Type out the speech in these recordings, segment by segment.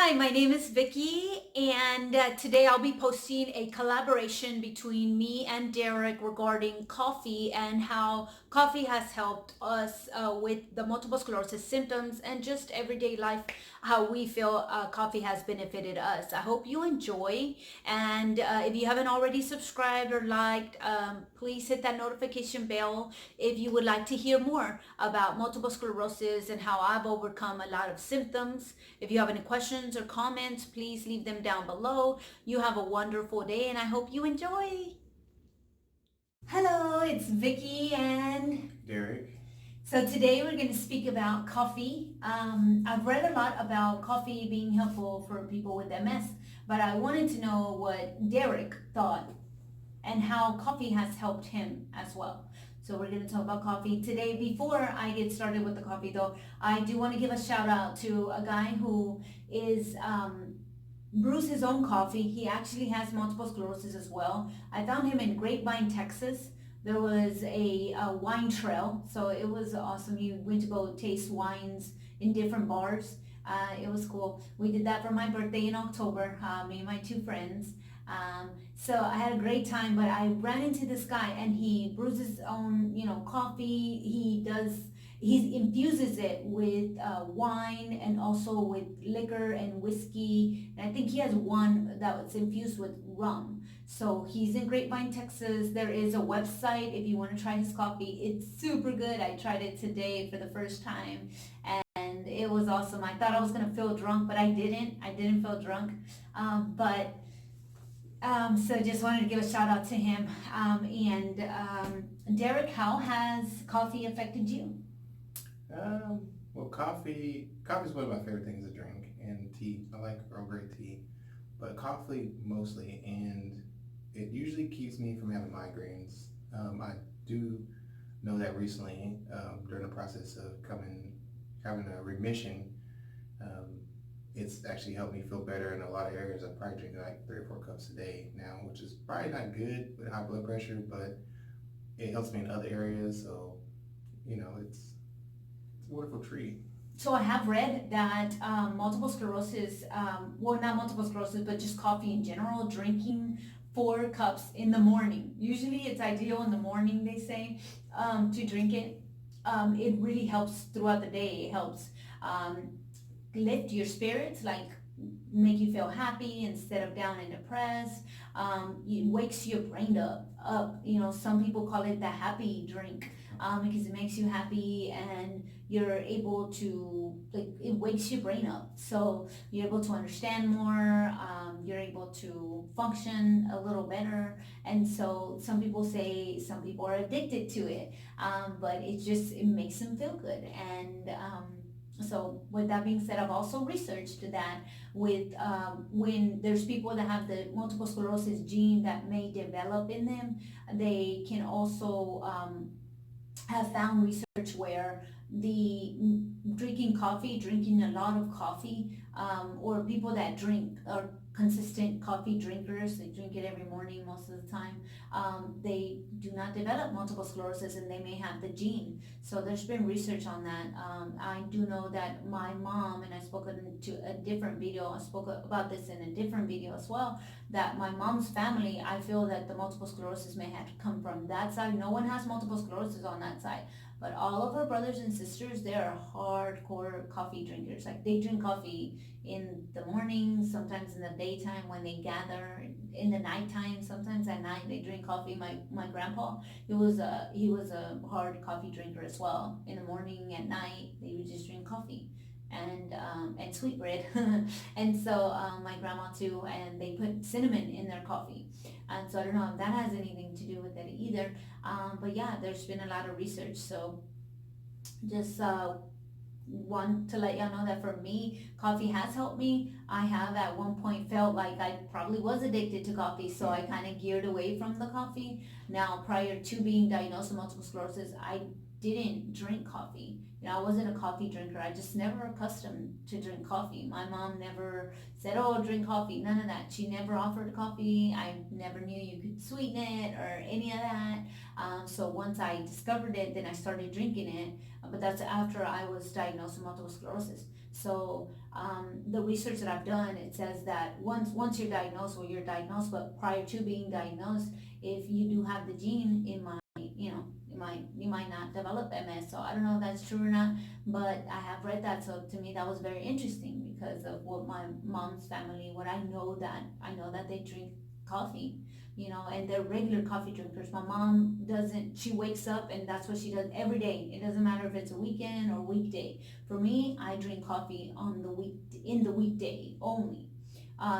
Hi, my name is Vicky, and today I'll be posting a collaboration between me and Derek regarding coffee and how coffee has helped us with the multiple sclerosis symptoms and just everyday life, how we feel coffee has benefited us. I hope you enjoy, and if you haven't already subscribed or liked, please hit that notification bell if you would like to hear more about multiple sclerosis and how I've overcome a lot of symptoms. If you have any questions or comments, please leave them down below. You have a wonderful day and I hope you enjoy. Hello, it's Vicky and Derek. so today we're going to speak about coffee. I've read a lot about coffee being helpful for people with MS, but I wanted to know what Derek thought and how coffee has helped him as well. So we're going to talk about coffee today. Before I get started with the coffee though, I do want to give a shout out to a guy who is brews his own coffee. He actually has multiple sclerosis as well. I found him in Grapevine, Texas. There was a wine trail, so it was awesome. He went to go taste wines in different bars. It was cool. We did that for my birthday in October, me and my two friends. So I had a great time, but I ran into this guy and he brews his own, coffee. He infuses it with wine and also with liquor and whiskey. And I think he has one that was infused with rum. So he's in Grapevine, Texas. There is a website if you want to try his coffee. It's super good. I tried it today for the first time and it was awesome. I thought I was going to feel drunk, but I didn't. I didn't feel drunk. So just wanted to give a shout out to him. Derek, how has coffee affected you? Well, coffee is one of my favorite things to drink, and tea. I like Earl Grey tea, but coffee mostly, and it usually keeps me from having migraines. I do know that recently, during the process of having a remission, um, it's actually helped me feel better in a lot of areas. I'm probably drinking like 3 or 4 cups a day now, which is probably not good with high blood pressure, but it helps me in other areas. So, it's a wonderful treat. So I have read that multiple sclerosis, well, not multiple sclerosis, but just coffee in general, drinking 4 cups in the morning. Usually it's ideal in the morning, they say, to drink it. It really helps throughout the day. It helps um, lift your spirits, like make you feel happy instead of down and depressed. It wakes your brain up. Some people call it the happy drink because it makes you happy and you're able to, like, it wakes your brain up. So you're able to understand more. You're able to function a little better. And so some people say some people are addicted to it, but it makes them feel good. And so with that being said, I've also researched that with when there's people that have the multiple sclerosis gene that may develop in them, they can also have found research where drinking a lot of coffee, or people that drink are consistent coffee drinkers, they drink it every morning most of the time, they do not develop multiple sclerosis and they may have the gene. So there's been research on that. I do know that my mom, and I spoke into a different video, I spoke about this in a different video as well, that my mom's family, I feel that the multiple sclerosis may have come from that side. No one has multiple sclerosis on that side, but all of her brothers and sisters, they are hardcore coffee drinkers. Like they drink coffee in the morning, sometimes in the daytime when they gather, in the nighttime, sometimes at night they drink coffee. My grandpa, he was a hard coffee drinker as well. In the morning, at night, they would just drink coffee and sweetbread. And so my grandma too, and they put cinnamon in their coffee. And so I don't know if that has anything to do with it either. But yeah, there's been a lot of research. So just want to let y'all know that for me, coffee has helped me. I have at one point felt like I probably was addicted to coffee, so I kind of geared away from the coffee. Now, prior to being diagnosed with multiple sclerosis, I didn't drink coffee. I wasn't a coffee drinker. I just never accustomed to drink coffee. My mom never said, "Oh, drink coffee." None of that. She never offered coffee. I never knew you could sweeten it or any of that. So once I discovered it, then I started drinking it. But that's after I was diagnosed with multiple sclerosis. So the research that I've done, it says that once you're diagnosed, but prior to being diagnosed, if you do have the gene, it might, you might not develop MS. So I don't know if that's true or not, but I have read that. So to me, that was very interesting because of what my mom's family, what I know that they drink coffee, and they're regular coffee drinkers. My mom doesn't, she wakes up and that's what she does every day. It doesn't matter if it's a weekend or weekday. For me, I drink coffee in the weekday only,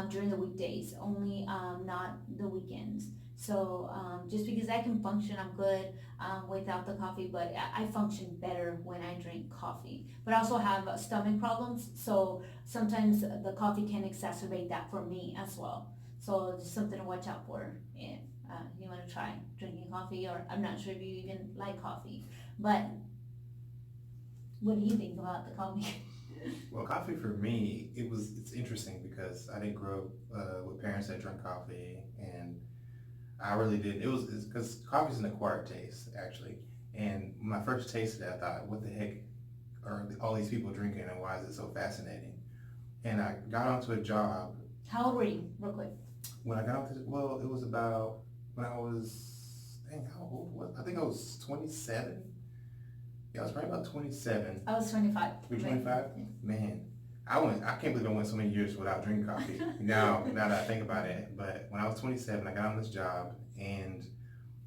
during the weekdays only, not the weekends. So just because I can function, I'm good without the coffee, but I function better when I drink coffee. But I also have stomach problems, so sometimes the coffee can exacerbate that for me as well. So just something to watch out for if you want to try drinking coffee, or I'm not sure if you even like coffee, but what do you think about the coffee? Well, coffee for me, it's interesting because I didn't grow up with parents that drank coffee, and I really did. It's because coffee's an acquired taste actually, and when I first tasted it, I thought, what the heck are all these people drinking, and why is it so fascinating? And I got onto a job. How old were you, real quick? When I got onto, well, it was about when I was, dang, how old was I? think I was 27. Yeah, I was probably about 27. I was 25. You're 25? Man, I can't believe I went so many years without drinking coffee. Now that I think about it. But when I was 27, I got on this job and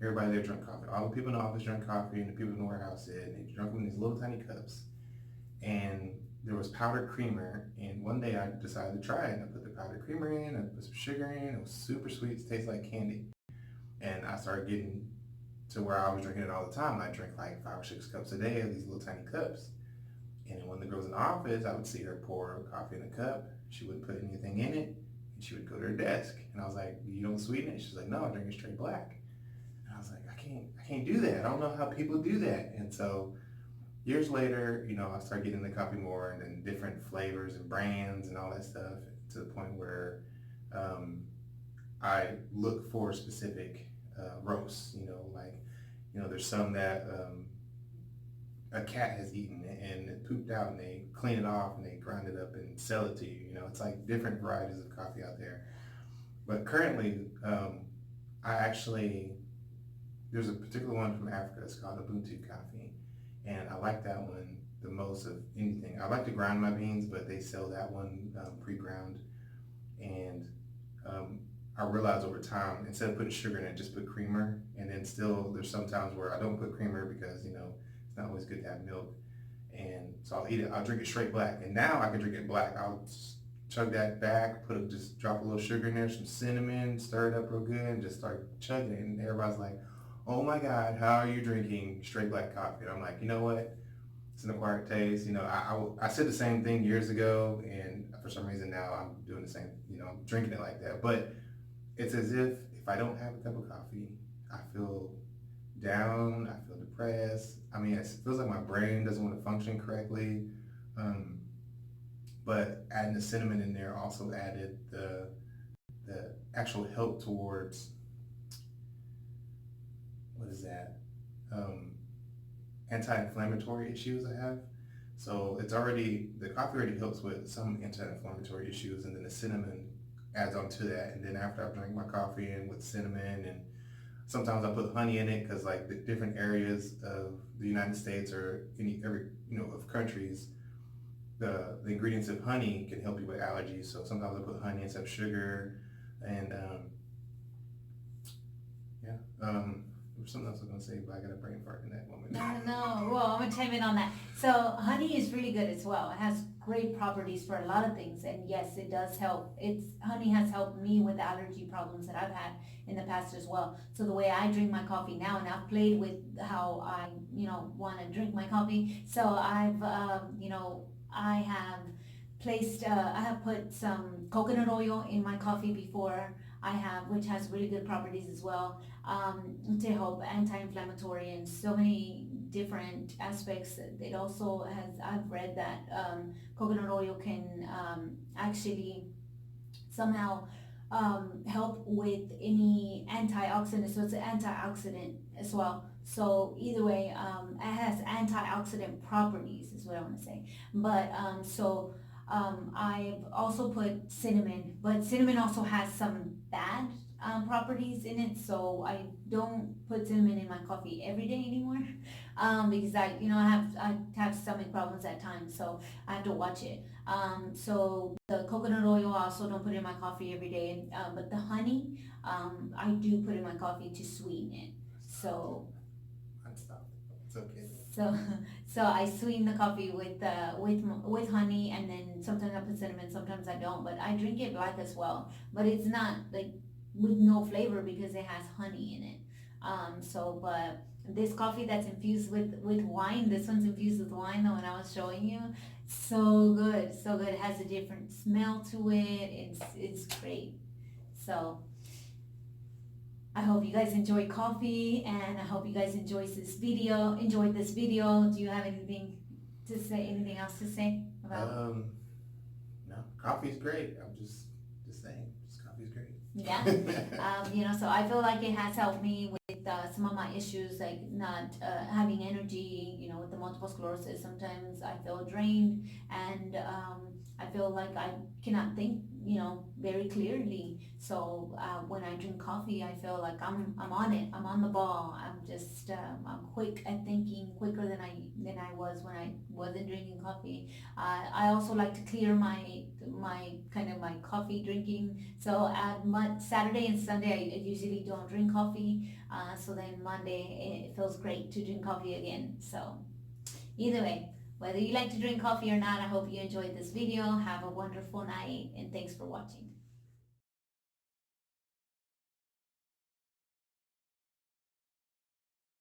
everybody there drank coffee. All the people in the office drank coffee and the people in the warehouse did. And they drank them in these little tiny cups. And there was powdered creamer. And one day I decided to try it. And I put the powdered creamer in, I put some sugar in. It was super sweet. It tastes like candy. And I started getting to where I was drinking it all the time. I drank like 5 or 6 cups a day of these little tiny cups. And when the girls in the office, I would see her pour coffee in a cup. She wouldn't put anything in it, and she would go to her desk. And I was like, "You don't sweeten it?" She's like, "No, I drink it straight black." And I was like, I can't do that. I don't know how people do that." And so years later, I started getting into coffee more, and then different flavors and brands and all that stuff, to the point where um, I look for specific roasts. There's some that a cat has eaten and it pooped out, and they clean it off and they grind it up and sell it to you. It's like different varieties of coffee out there. But currently, I actually, there's a particular one from Africa. It's called Ubuntu coffee. And I like that one the most of anything. I like to grind my beans, but they sell that one pre-ground. And I realized over time, instead of putting sugar in it, just put creamer. And then still, there's some times where I don't put creamer because, it's not always good to have milk. And so I'll eat it. I'll drink it straight black. And now I can drink it black. I'll chug that back, just drop a little sugar in there, some cinnamon, stir it up real good, and just start chugging it. And everybody's like, "Oh my God, how are you drinking straight black coffee?" And I'm like, you know what? It's an acquired taste. I said the same thing years ago, and for some reason now I'm doing the same. I'm drinking it like that. But it's as if I don't have a cup of coffee, I feel down, I feel depressed. I mean, it feels like my brain doesn't want to function correctly. But adding the cinnamon in there also added the actual help towards, what is that? Anti-inflammatory issues I have. So the coffee already helps with some anti-inflammatory issues, and then the cinnamon adds on to that. And then after I drink my coffee in with cinnamon, and sometimes I put honey in it because like the different areas of the United States or of countries, the ingredients of honey can help you with allergies. So sometimes I put honey instead of sugar, and yeah. There was something else I was gonna say, but I got a brain fart in that moment. No. Well, I'm gonna chime in on that. So honey is really good as well. It has great properties for a lot of things, and yes, it does help. Honey has helped me with allergy problems that I've had in the past as well. So the way I drink my coffee now, and I've played with how I, want to drink my coffee. So I have I have put some coconut oil in my coffee before. Which has really good properties as well, to help anti-inflammatory and so many different aspects. It also I've read that coconut oil can actually somehow help with any antioxidant, so it's an antioxidant as well. So either way, it has antioxidant properties is what I want to say. But I've also put cinnamon, but cinnamon also has some bad properties in it, so I don't put cinnamon in my coffee every day anymore. Because I have stomach problems at times, so I have to watch it. So the coconut oil I also don't put in my coffee every day, but the honey, I do put in my coffee to sweeten it. So I stopped. It's okay. so so I sweeten the coffee with honey, and then sometimes I put cinnamon, sometimes I don't, but I drink it black as well. But it's not like with no flavor because it has honey in it. But this coffee that's infused with wine, this one's infused with wine, the one I was showing you, so good, so good. It has a different smell to it. It's great. So I hope you guys enjoy coffee, and I hope you guys enjoyed this video. Do you have anything else to say about? No, coffee's great. I'm just saying, just coffee's great. Yeah. So I feel like it has helped me with some of my issues, like not having energy, with the multiple sclerosis. Sometimes I feel drained, and I feel like I cannot think, very clearly. So when I drink coffee, I feel like I'm on it. I'm on the ball. I'm quick at thinking, quicker than I was when I wasn't drinking coffee. I also like to clear my kind of my coffee drinking. So at Saturday and Sunday, I usually don't drink coffee. So then Monday, it feels great to drink coffee again. So either way, whether you like to drink coffee or not, I hope you enjoyed this video. Have a wonderful night, and thanks for watching.